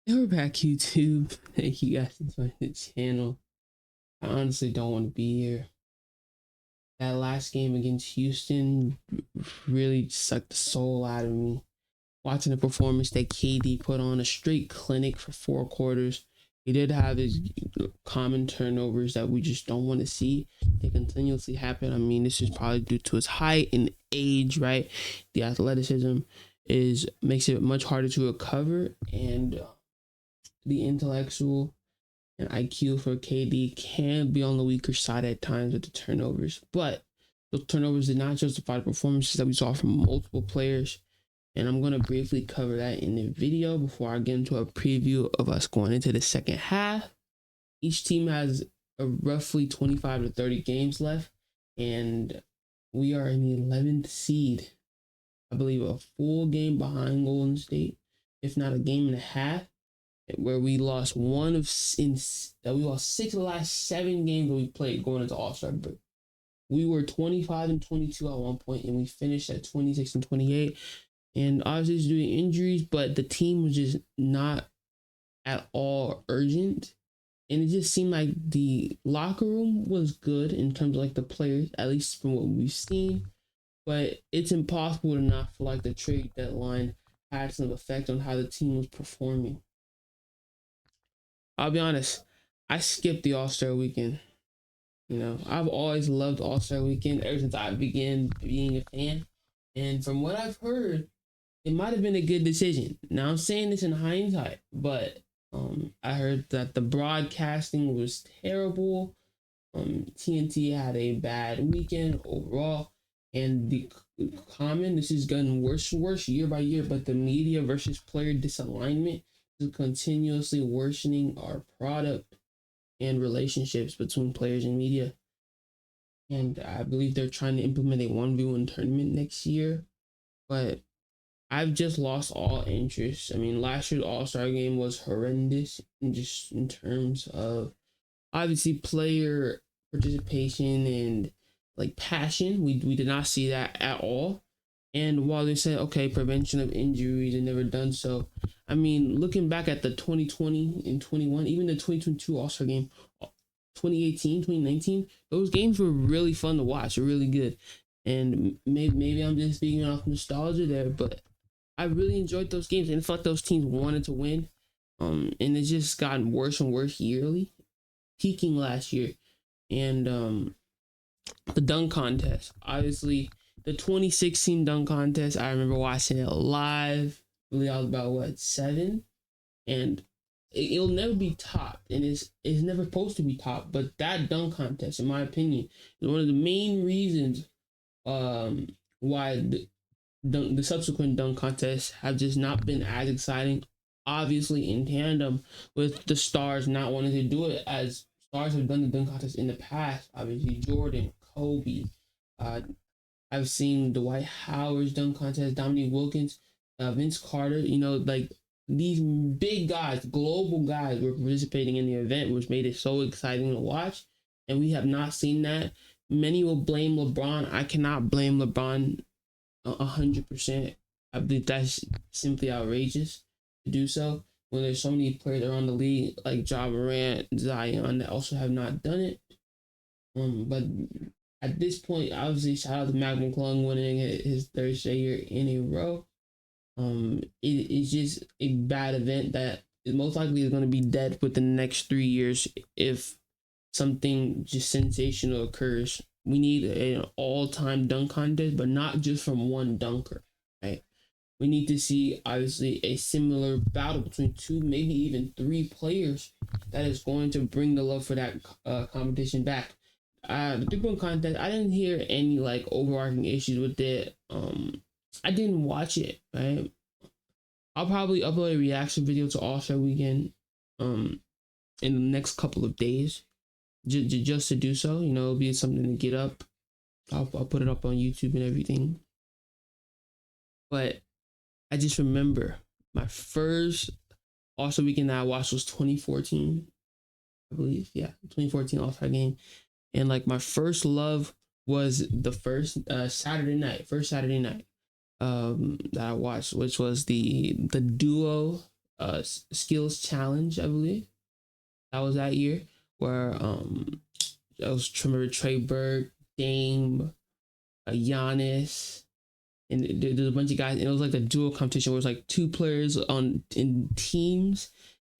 And we're back, YouTube. Thank you guys for joining the channel. I honestly don't want to be here. That last game against Houston really sucked the soul out of me. Watching the performance that KD put on, a straight clinic for 4 quarters. He did have his common turnovers that we just don't want to see. They continuously happen. I mean, this is probably due to his height and age, right? The athleticism makes it much harder to recover, and the intellectual and IQ for KD can be on the weaker side at times with the turnovers. But those turnovers did not justify the performances that we saw from multiple players. And I'm going to briefly cover that in the video before I get into a preview of us going into the second half. Each team has roughly 25 to 30 games left, and we are in the 11th seed. I believe a full game behind Golden State, if not a game and a half, where we lost we lost 6 of the last 7 games that we played going into All-Star break. We were 25 and 22 at one point, and we finished at 26 and 28. And obviously it's due to injuries, but the team was just not at all urgent. And it just seemed like the locker room was good in terms of like the players, at least from what we've seen. But it's impossible to not feel like the trade deadline had some effect on how the team was performing. I'll be honest, I skipped the All-Star weekend. You know, I've always loved All-Star weekend ever since I began being a fan. And from what I've heard, it might have been a good decision. Now I'm saying this in hindsight, but I heard that the broadcasting was terrible. TNT had a bad weekend overall, and this is getting worse and worse year by year. But the media versus player disalignment is continuously worsening our product and relationships between players and media. And I believe they're trying to implement a 1v1 tournament next year, but I've just lost all interest. I mean, last year's All-Star game was horrendous just in terms of obviously player participation and like passion. We did not see that at all. And while they said, okay, prevention of injuries and never done so, I mean, looking back at the 2020 and 21, even the 2022 All-Star game, 2018, 2019, those games were really fun to watch, really good. And maybe I'm just speaking off nostalgia there, but I really enjoyed those games, and it felt like those teams wanted to win. And it's just gotten worse and worse yearly, peaking last year. And the dunk contest, obviously, the 2016 dunk contest, I remember watching it live. Really, I was about 7, and it'll never be topped, and it's never supposed to be topped. But that dunk contest, in my opinion, is one of the main reasons why the subsequent dunk contests have just not been as exciting, obviously in tandem with the stars not wanting to do it, as stars have done the dunk contest in the past. Obviously Jordan, Kobe, I've seen Dwight Howard's dunk contest, Dominique Wilkins, Vince Carter, you know, like these big guys, global guys were participating in the event, which made it so exciting to watch. And we have not seen that. Many will blame LeBron. I cannot blame LeBron 100%. I believe that's simply outrageous to do so when there's so many players around the league like Ja Morant, Zion that also have not done it. But at this point, obviously, shout out to Mac McClung winning his 3rd straight year in a row. It's just a bad event that most likely is going to be dead within the next 3 years if something just sensational occurs. We need an all-time dunk contest, but not just from one dunker, right? We need to see, obviously, a similar battle between 2, maybe even 3 players that is going to bring the love for that competition back. The 3-point contest, I didn't hear any like overarching issues with it. I didn't watch it, right? I'll probably upload a reaction video to All-Star Weekend in the next couple of days. Just to do so, you know, it'll be something to get up. I'll put it up on YouTube and everything. But I just remember my first All-Star Weekend that I watched was 2014, I believe. Yeah, 2014 All-Star game. And like my first love was the first Saturday night that I watched, which was the duo skills challenge, I believe. That was that year where I was remember Trey Burke, Dame, Giannis, and there's a bunch of guys, and it was like a dual competition where it was like two players on in teams,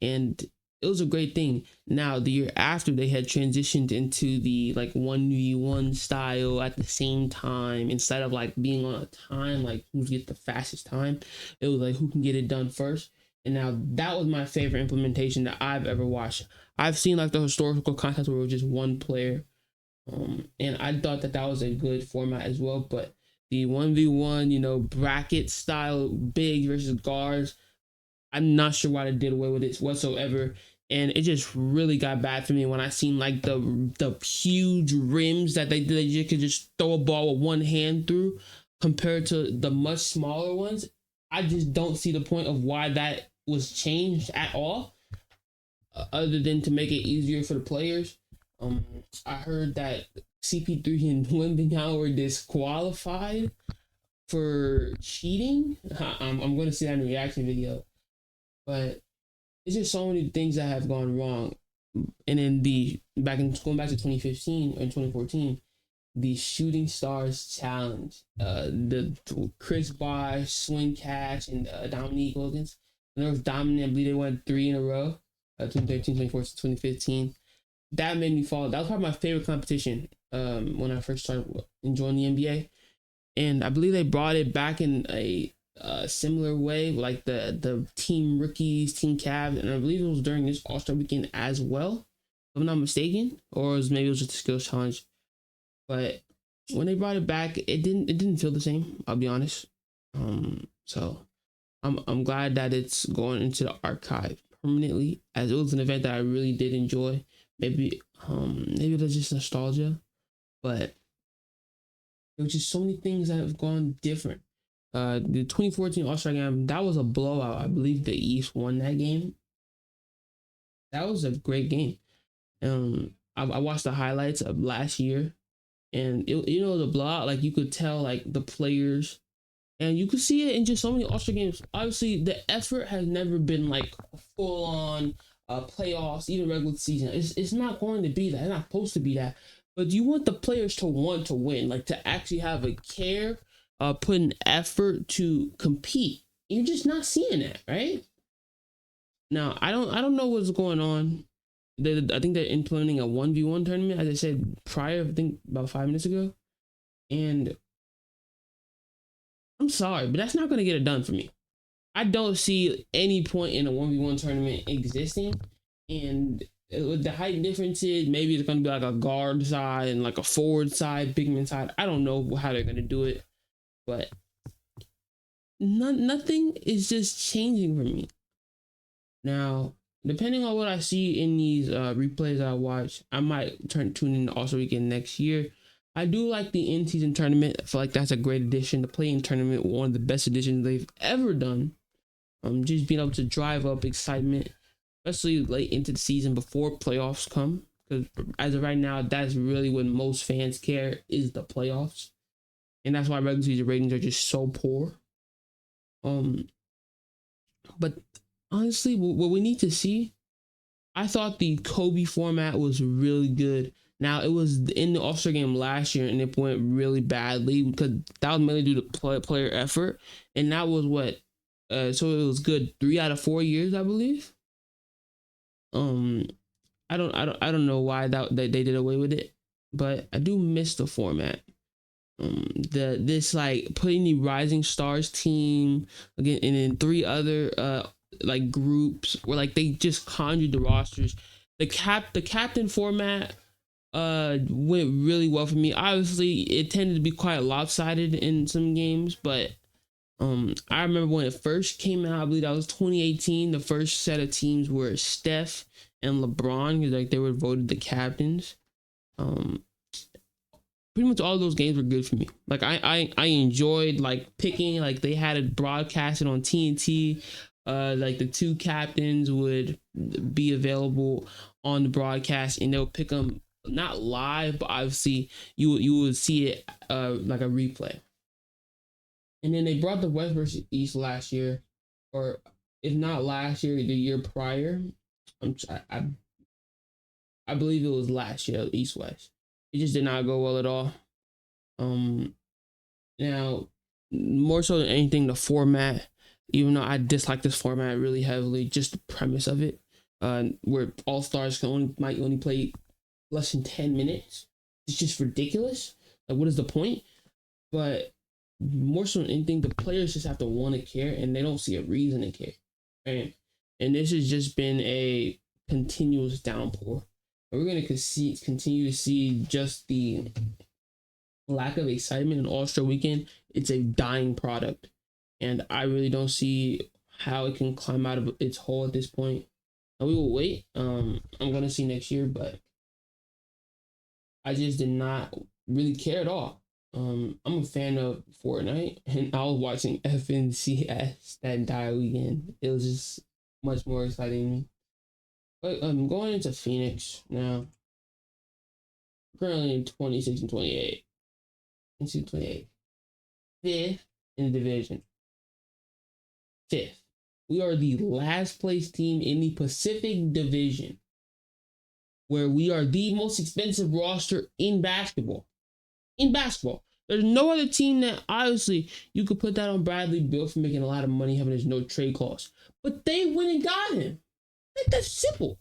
and it was a great thing. Now the year after, they had transitioned into the like 1v1 style at the same time, instead of like being on a time, like who get the fastest time. It was like who can get it done first. And now that was my favorite implementation that I've ever watched. I've seen like the historical contests where it was just one player, and I thought that that was a good format as well. But the 1v1, bracket style, bigs versus guards, I'm not sure why they did away with it whatsoever. And it just really got bad for me when I seen like the huge rims that they did. You could just throw a ball with one hand through, compared to the much smaller ones. I just don't see the point of why that was changed at all, other than to make it easier for the players. I heard that CP3 and Wembanyama were disqualified for cheating. I'm going to see that in the reaction video, but it's just so many things that have gone wrong. And then going back to 2015 and 2014, the Shooting Stars Challenge, the Chris Bosh, Swing Cash, and Dominique Wilkins. And there was dominant. I believe they won 3 in a row, 2013, 2014, 2015. That made me fall. That was probably my favorite competition when I first started enjoying the NBA. And I believe they brought it back in a similar way, like the team rookies, team Cavs, and I believe it was during this All-Star weekend as well, if I'm not mistaken, or maybe it was just a skills challenge. But when they brought it back, it didn't feel the same, I'll be honest. So I'm glad that it's going into the archive permanently, as it was an event that I really did enjoy. Maybe there's just nostalgia, but there was just so many things that have gone different. The 2014 All-Star game, that was a blowout. I believe the East won that game. That was a great game. I watched the highlights of last year, and the blowout, like you could tell like the players, and you could see it in just so many All-Star games. Obviously, the effort has never been like full on playoffs, even regular season. It's not going to be that. It's not supposed to be that. But you want the players to want to win, like to actually have a care, put an effort to compete. You're just not seeing that, right? Now, I don't know what's going on. I think they're implementing a 1v1 tournament, as I said prior, I think about 5 minutes ago. And I'm sorry, but that's not going to get it done for me. I don't see any point in a 1v1 tournament existing. And with the height differences, maybe it's going to be like a guard side and like a forward side, big man side. I don't know how they're going to do it, but nothing is just changing for me. Now, depending on what I see in these replays I watch, I might tune in also weekend next year. I do like the in-season tournament. I feel like that's a great addition. The play-in tournament, one of the best additions they've ever done. Just being able to drive up excitement, especially late into the season before playoffs come. Because as of right now, that's really what most fans care, is the playoffs. And that's why regular season ratings are just so poor. But honestly, what we need to see, I thought the Kobe format was really good. Now, it was in the All-Star game last year, and it went really badly because that was mainly due to player effort. And that was what, so it was good 3 out of 4 years, I believe. I don't know why they did away with it, but I do miss the format. This like putting the Rising Stars team again, and then 3 other like groups where like they just conjured the rosters. The captain format went really well for me. Obviously, it tended to be quite lopsided in some games, but I remember when it first came out, I believe that was 2018. The first set of teams were Steph and LeBron, because like they were voted the captains. Pretty much all those games were good for me. Like I enjoyed like picking, like they had it broadcasted on TNT. Like the 2 captains would be available on the broadcast, and they'll pick them not live, but obviously you would see it like a replay. And then they brought the West versus East last year, or if not last year, the year prior. I'm I believe it was last year, East West. It just did not go well at all. Um, Now, more so than anything, the format. Even though I dislike this format really heavily, just the premise of it, where all stars might only play less than 10 minutes. It's just ridiculous. Like, what is the point? But more so than anything, the players just have to want to care, and they don't see a reason to care. Right? And this has just been a continuous downpour. And we're going to continue to see just the lack of excitement in All-Star Weekend. It's a dying product, and I really don't see how it can climb out of its hole at this point. And we will wait. I'm gonna see next year, but I just did not really care at all. I'm a fan of Fortnite, and I was watching FNCS that entire weekend. It was just much more exciting to me. But going into Phoenix now, currently in 26 and 28. 28. Fifth in the division. Fifth. We are the last place team in the Pacific Division, where we are the most expensive roster in basketball. In basketball. There's no other team that, obviously, you could put that on Bradley Beal for making a lot of money, having his no trade clause. But they went and got him. Like, that's simple.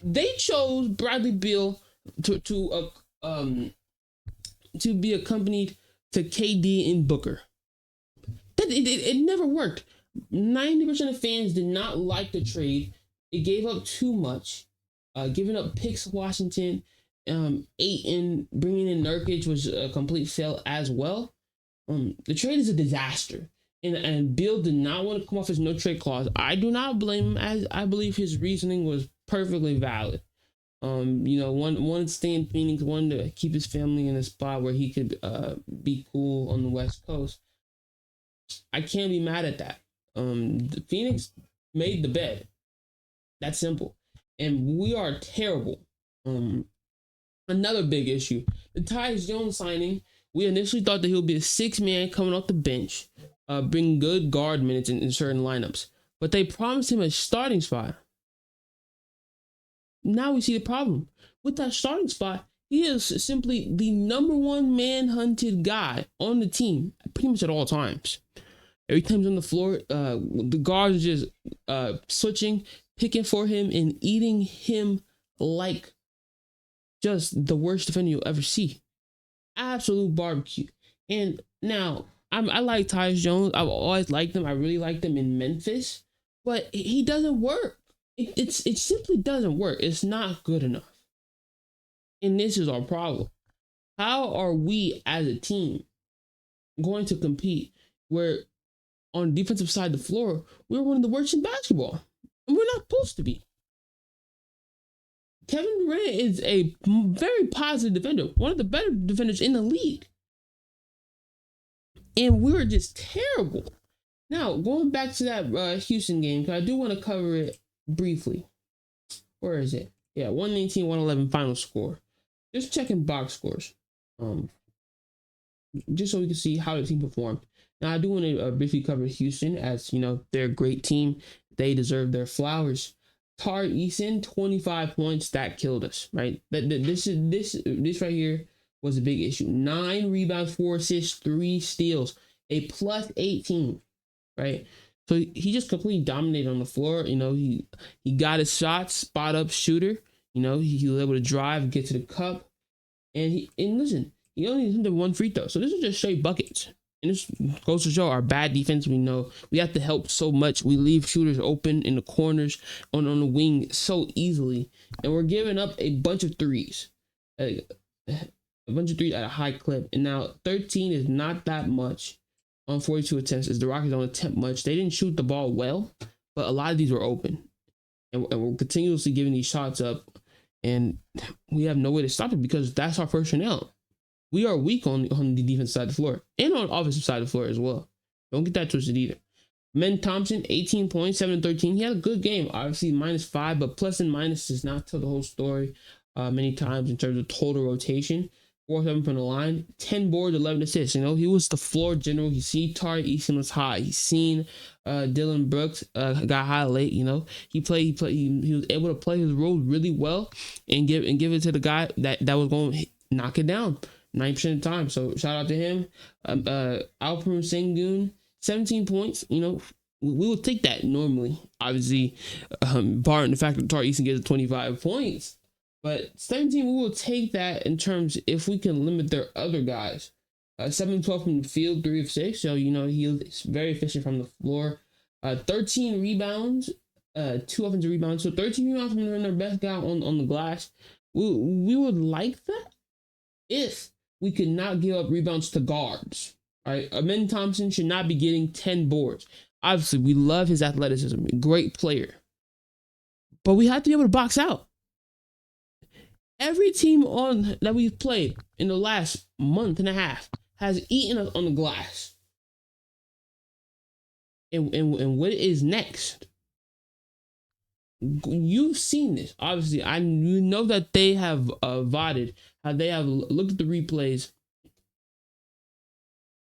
They chose Bradley Beal to be accompanied to KD and Booker. It never worked. 90% of fans did not like the trade. It gave up too much. Giving up picks, Washington, Ayton, bringing in Nurkic was a complete fail as well. The trade is a disaster. And Bill did not want to come off his no trade clause. I do not blame him, as I believe his reasoning was perfectly valid. One to stay in Phoenix, one to keep his family in a spot where he could be cool on the West Coast. I can't be mad at that. Phoenix made the bed. That's simple. And we are terrible. Another big issue, the Tyus Jones signing. We initially thought that he would be a 6-man coming off the bench, bring good guard minutes in certain lineups. But they promised him a starting spot. Now we see the problem. With that starting spot, he is simply the number one man-hunted guy on the team, pretty much at all times. Every time he's on the floor, the guards are just switching, picking for him, and eating him like just the worst defender you'll ever see. Absolute barbecue. And now, I like Tyus Jones. I've always liked him. I really liked him in Memphis. But he doesn't work. It simply doesn't work. It's not good enough. And this is our problem. How are we as a team going to compete where on the defensive side of the floor, we're one of the worst in basketball? And we're not supposed to be. Kevin Durant is a very positive defender, one of the better defenders in the league. And we're just terrible. Now, going back to that Houston game, because I do want to cover it briefly. Where is it? Yeah, 119-111 final score. Just checking box scores. Just so we can see how the team performed. Now, I do want to briefly cover Houston, as they're a great team. They deserve their flowers. Tari Eason, 25 points. That killed us, right? This right here was a big issue. 9 rebounds, 4 assists, 3 steals, a plus 18, right? So he just completely dominated on the floor. He got his shots, spot up shooter. He was able to drive, get to the cup, and listen, he only did 1 free throw. So this is just straight buckets. And this goes to show our bad defense. We know we have to help so much. We leave shooters open in the corners, on the wing so easily, and we're giving up a bunch of threes, a bunch of threes at a high clip. And now 13 is not that much on 42 attempts, as the Rockets don't attempt much. They didn't shoot the ball well, but a lot of these were open. And we're continuously giving these shots up, and we have no way to stop it because that's our personnel. We are weak on the defensive side of the floor and on the offensive side of the floor as well. Don't get that twisted either. Men Thompson, 18 points, 7 and 13. He had a good game. Obviously, -5, but plus and minus does not tell the whole story many times in terms of total rotation. 4-7 from the line, 10 boards, 11 assists. He was the floor general. He seen Tari Eason was hot. He's seen Dylan Brooks got hot late. You know, he was able to play his role really well and give it to the guy that was going to knock it down 90% of the time. So shout out to him. Alperen Sengun, 17 points. You know, we will take that normally. Obviously, barring the fact that Tari Eason gets 25 points. But 17, we will take that in terms if we can limit their other guys. 7-12 from the field, 3 of 6. So, you know, he's very efficient from the floor. 13 rebounds, 2 offensive rebounds. So 13 rebounds from their best guy on the glass. We would like that if we could not give up rebounds to guards. All right, Amen Thompson should not be getting 10 boards. Obviously, we love his athleticism. Great player. But we have to be able to box out. Every team that we've played in the last month and a half has eaten us on the glass. And what is next? You've seen this. Obviously, you know that they have voted, how they have looked at the replays.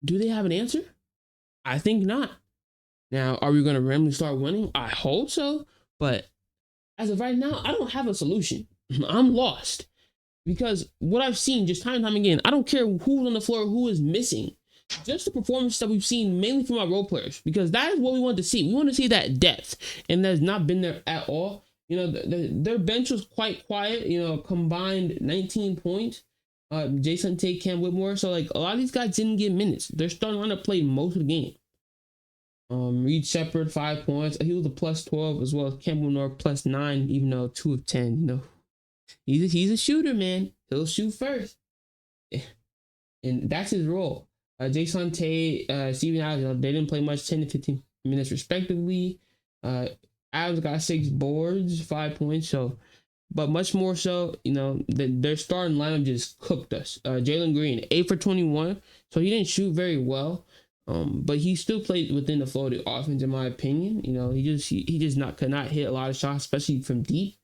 Do they have an answer? I think not. Now, are we going to randomly start winning? I hope so. But as of right now, I don't have a solution. I'm lost. Because what I've seen just time and time again, I don't care who's on the floor, who is missing. Just the performance that we've seen mainly from our role players. Because that is what we want to see. We want to see that depth. And that's not been there at all. You know, their bench was quite quiet. You know, combined 19 points. Jason Tate, Cam Whitmore. So, like, a lot of these guys didn't get minutes. They're starting to play most of the game. Reed Shepard, 5 points. He was a plus 12 as well as Cam Whitmore, plus 9, even though 2 of 10, you know. He's a shooter, man. He'll shoot first. And that's his role. Jason Tate, Steven Adams, they didn't play much, 10 to 15 minutes respectively. Adams got 6 boards, 5 points. So, but much more so, you know, their starting lineup just cooked us. Jalen Green, 8 for 21. So he didn't shoot very well. But he still played within the flow of the offense, in my opinion. You know, he just could not hit a lot of shots, especially from deep.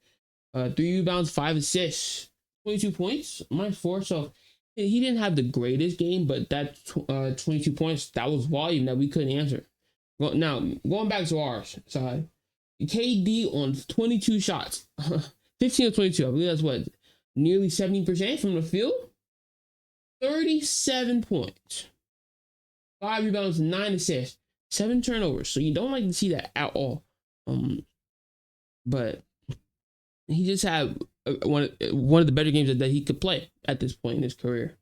3 rebounds, 5 assists, 22 points, -4. So he didn't have the greatest game, but that 22 points, that was volume that we couldn't answer. Well, now, going back to ours side, KD on 22 shots, 15 of 22. I believe that's what, nearly 70% from the field? 37 points. 5 rebounds, 9 assists, 7 turnovers. So you don't like to see that at all. But he just had one of the better games that he could play at this point in his career.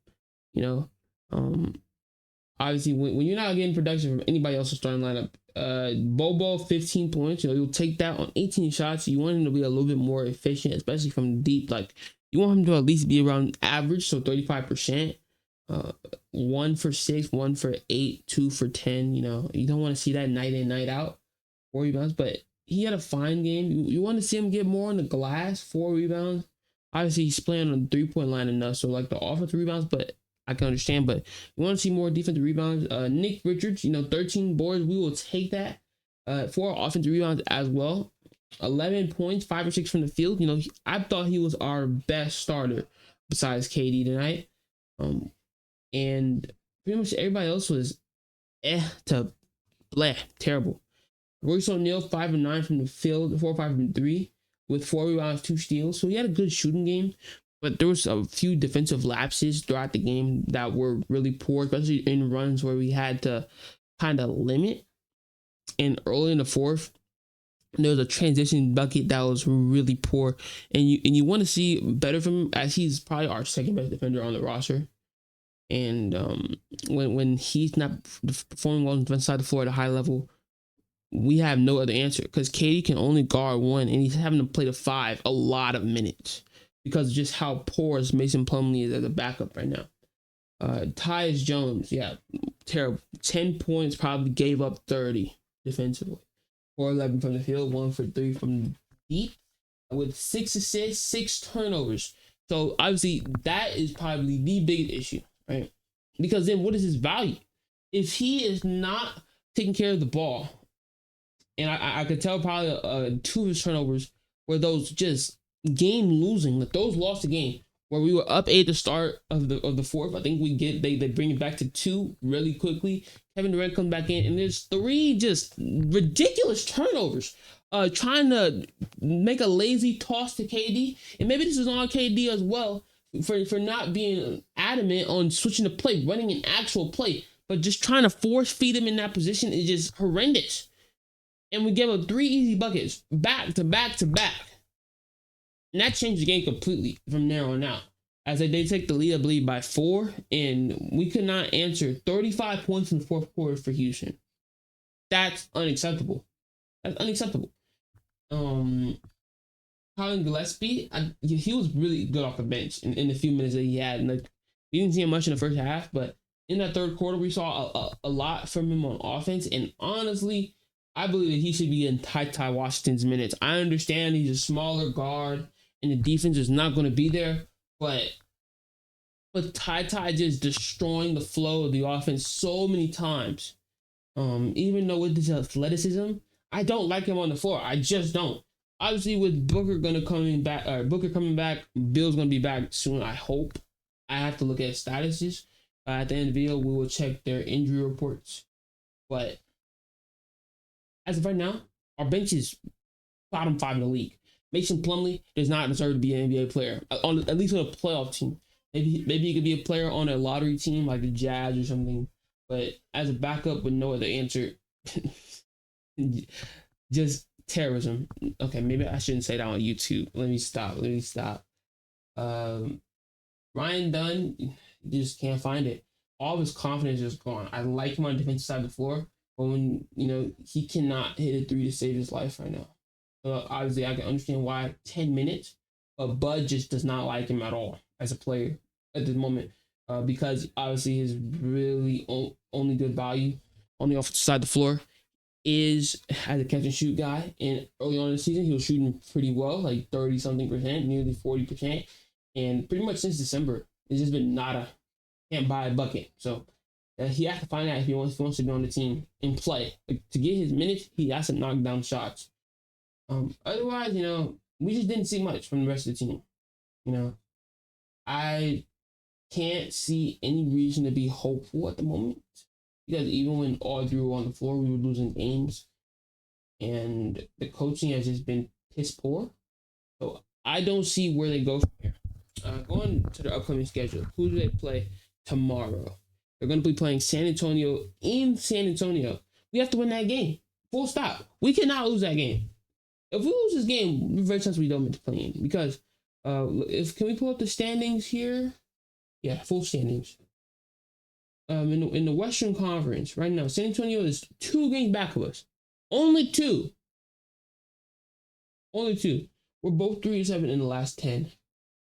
You know, obviously when you're not getting production from anybody else's starting lineup, Bobo 15 points. You know, you'll take that on 18 shots. You want him to be a little bit more efficient, especially from deep. Like you want him to at least be around average, so 35%. 1 for 6, 1 for 8, 2 for 10. You know, you don't want to see that night in, night out. 4 rebounds, but he had a fine game. You want to see him get more on the glass, 4 rebounds. Obviously, he's playing on the 3-point line enough, so like the offensive rebounds, but I can understand. But you want to see more defensive rebounds. Nick Richards, you know, 13 boards. We will take that. 4 offensive rebounds as well. 11 points, 5 or 6 from the field. You know, I thought he was our best starter besides KD tonight. And pretty much everybody else was to bleh, terrible. Royce O'Neal, 5 and 9 from the field, 4 or 5 from 3, with 4 rebounds, 2 steals. So he had a good shooting game, but there was a few defensive lapses throughout the game that were really poor, especially in runs where we had to kind of limit. And early in the fourth, there was a transition bucket that was really poor, and you want to see better from him, as he's probably our second best defender on the roster. And when he's not performing well on the defensive side of the floor at a high level, we have no other answer, because KD can only guard 1, and he's having to play the 5 a lot of minutes because of just how poor Mason Plumlee is as a backup right now. Tyus Jones, yeah, terrible. 10 points, probably gave up 30 defensively. 4-11 from the field, 1 for 3 from deep, with 6 assists, 6 turnovers. So obviously that is probably the biggest issue, right? Because then what is his value? If he is not taking care of the ball, and I could tell probably 2 of his turnovers were those just game losing, like those lost the game, where we were up 8 at the start of the fourth. I think they bring it back to 2 really quickly. Kevin Durant comes back in, and there's 3 just ridiculous turnovers. Trying to make a lazy toss to KD, and maybe this is on KD as well for not being adamant on switching the play, running an actual play, but just trying to force feed him in that position is just horrendous. And we gave up 3 easy buckets back to back to back, and that changed the game completely from there on out. As they take the lead, I believe, by 4, and we could not answer 35 points in the fourth quarter for Houston. That's unacceptable. That's unacceptable. Colin Gillespie, he was really good off the bench in the few minutes that he had. And like, we didn't see him much in the first half, but in that third quarter, we saw a lot from him on offense. And honestly, I believe that he should be in Ty Washington's minutes. I understand he's a smaller guard, and the defense is not going to be there, but Ty just destroying the flow of the offense so many times. Even though with his athleticism, I don't like him on the floor. I just don't. Obviously, with Booker coming back, Bill's gonna be back soon. I hope. I have to look at statuses. At the end of the video, we will check their injury reports. But as of right now, our bench is bottom 5 in the league. Mason Plumlee does not deserve to be an NBA player, at least on a playoff team. Maybe he could be a player on a lottery team like the Jazz or something. But as a backup with no other answer, just terrorism. Okay, maybe I shouldn't say that on YouTube. Let me stop. Ryan Dunn just can't find it. All of his confidence is gone. I like him on the defensive side of the floor, but when he cannot hit a 3 to save his life right now. Obviously, I can understand why 10 minutes, but Bud just does not like him at all as a player at this moment, because obviously his really only good value on the offensive side of the floor is as a catch and shoot guy. And early on in the season, he was shooting pretty well, like 30-something%, nearly 40%. And pretty much since December, it's just been nada. Can't buy a bucket. So he has to find out if he wants to be on the team and play. Like, to get his minutes, he has to knock down shots. Otherwise, we just didn't see much from the rest of the team. I can't see any reason to be hopeful at the moment, because even when Audrey were on the floor, we were losing games, and the coaching has just been piss poor. So I don't see where they go from here. Going to their upcoming schedule, who do they play tomorrow? They're going to be playing San Antonio in San Antonio. We have to win that game. Full stop. We cannot lose that game. If we lose this game, we're very chance we don't meant to play in, because can we pull up the standings here? Yeah, full standings. In the Western Conference right now, San Antonio is 2 games back of us. Only 2. We're both 3-7 in the last 10,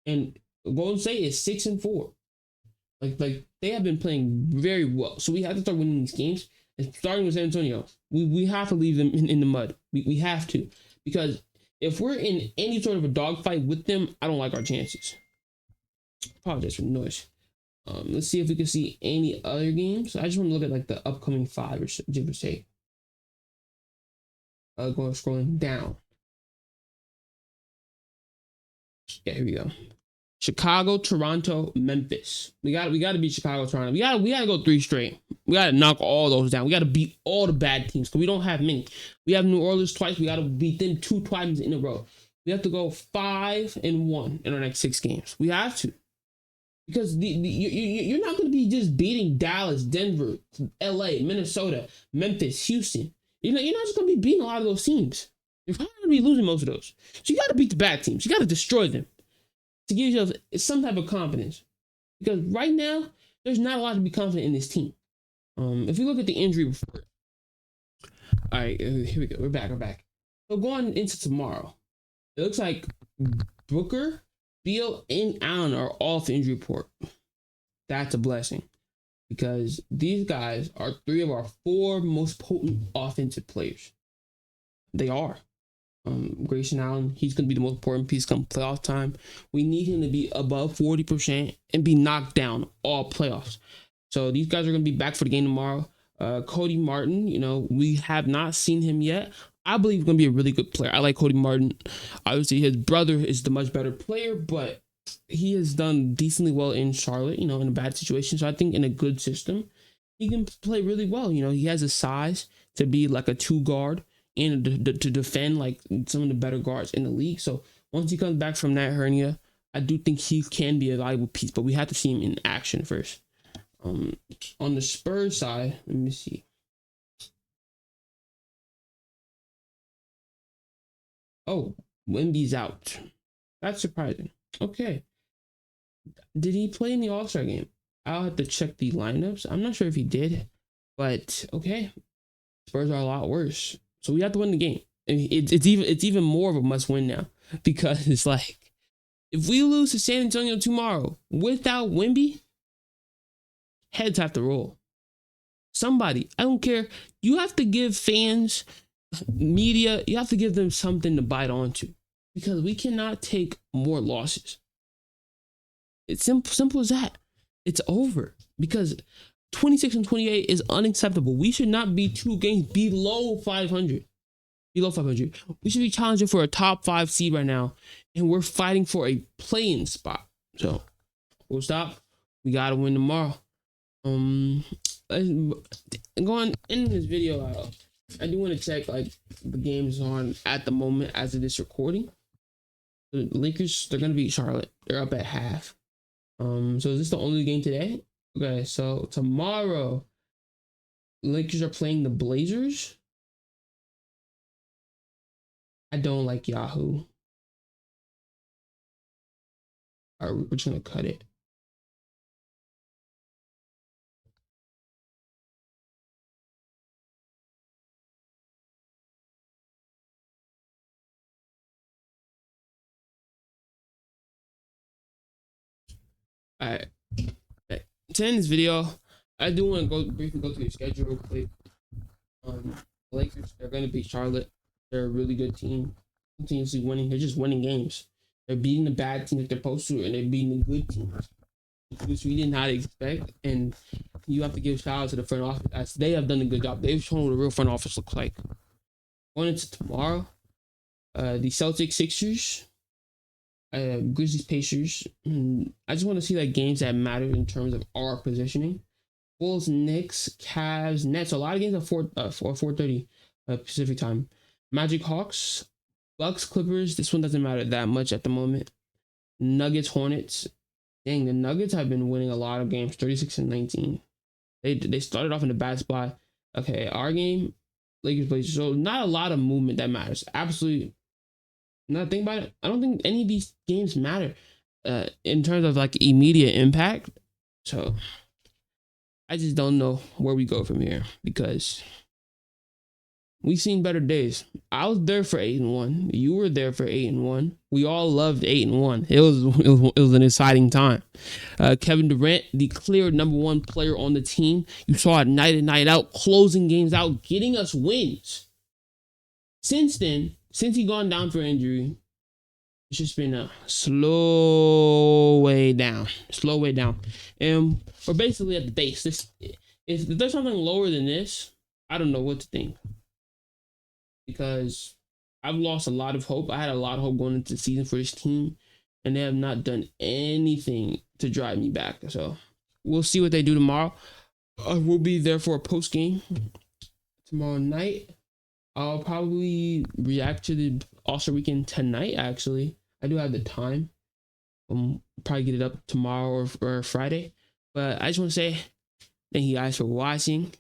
and Golden State is 6-4. Like they have been playing very well. So we have to start winning these games. And starting with San Antonio, we have to leave them in the mud. We have to, because if we're in any sort of a dogfight with them, I don't like our chances. Apologize for the noise. Let's see if we can see any other games. I just want to look at like the upcoming 5 or give or take. Going scrolling down. Yeah, here we go. Chicago, Toronto, Memphis. We got to beat Chicago, Toronto. We got to go 3 straight. We got to knock all those down. We got to beat all the bad teams, because we don't have many. We have New Orleans twice. We got to beat them 2 times in a row. We have to go 5-1 in our next 6 games. We have to, because you're not going to be just beating Dallas, Denver, LA, Minnesota, Memphis, Houston. You're not just going to be beating a lot of those teams. You're probably going to be losing most of those. So you got to beat the bad teams. You got to destroy them to give yourself some type of confidence. Because right now, there's not a lot to be confident in this team. If you look at the injury report. All right, here we go. We're back. So going into tomorrow, it looks like Booker, Beal, and Allen are off the injury report. That's a blessing, because these guys are 3 of our 4 most potent offensive players. They are. Grayson Allen, he's going to be the most important piece come playoff time. We need him to be above 40% and be knocked down all playoffs. So these guys are going to be back for the game tomorrow. Cody Martin, we have not seen him yet. I believe he's going to be a really good player. I like Cody Martin. Obviously, his brother is the much better player, but he has done decently well in Charlotte, in a bad situation. So I think in a good system, he can play really well. You know, he has a size to be like a two guard and to defend like some of the better guards in the league. So once he comes back from that hernia, I do think he can be a valuable piece, but we have to see him in action first. On the Spurs side, let me see. Oh, Wemby's out. That's surprising. Okay. Did he play in the All-Star game? I'll have to check the lineups. I'm not sure if he did, but okay. Spurs are a lot worse. So we have to win the game. It's even more of a must win now, because it's like, if we lose to San Antonio tomorrow without Wemby, heads have to roll. Somebody, I don't care. You have to give fans, media, you have to give them something to bite onto, because we cannot take more losses. It's simple as that. It's over, because 26 and 28 is unacceptable. We should not be 2 games below 500. Below 500. We should be challenging for a top 5 seed right now, and we're fighting for a play-in spot. So we'll stop. We gotta win tomorrow. Going in this video, I do want to check like the games on at the moment as of this recording. The Lakers, they're gonna beat Charlotte. They're up at half. So is this the only game today? Okay, so tomorrow, Lakers are playing the Blazers. I don't like Yahoo. All right, we're just gonna cut it. All right. To end this video, I do want to briefly go through your schedule real quick. Lakers, they're going to beat Charlotte. They're a really good team, continuously winning. They're just winning games. They're beating the bad teams that they're supposed to, and they're beating the good teams, which we did not expect. And you have to give shout out to the front office, as they have done a good job. They've shown what a real front office looks like. Going into tomorrow, the Celtics, Sixers, Grizzlies, Pacers. I just want to see like games that matter in terms of our positioning. Bulls, Knicks, Cavs, Nets. A lot of games at 4:30 Pacific time. Magic, Hawks, Bucks, Clippers. This one doesn't matter that much at the moment. Nuggets, Hornets. Dang, the Nuggets have been winning a lot of games, 36 and 19. They started off in a bad spot. Okay, our game, Lakers, Blazers. So not a lot of movement that matters. Absolutely. Now think about it. I don't think any of these games matter in terms of like immediate impact. So I just don't know where we go from here, because we've seen better days. I was there for 8-1. You were there for 8-1. We all loved 8-1. It was an exciting time. Kevin Durant, the clear number 1 player on the team. You saw it night in, night out, closing games out, getting us wins. Since then, since he gone down for injury, it's just been a slow way down. And we're basically at the base. If there's something lower than this, I don't know what to think. Because I've lost a lot of hope. I had a lot of hope going into the season for this team, and they have not done anything to drive me back. So we'll see what they do tomorrow. We'll be there for a post game tomorrow night. I'll probably react to the All-Star Weekend tonight, actually. I do have the time. Probably get it up tomorrow or Friday. But I just want to say thank you guys for watching.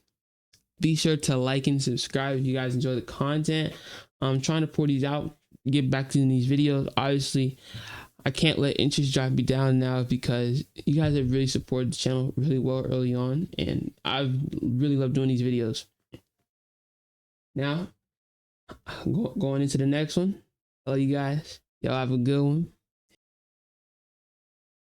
Be sure to like and subscribe if you guys enjoy the content. I'm trying to pour these out, get back to these videos. Obviously, I can't let interest drive me down now, because you guys have really supported the channel really well early on. And I've really loved doing these videos. Now, going into the next one. I love you guys. Y'all have a good one.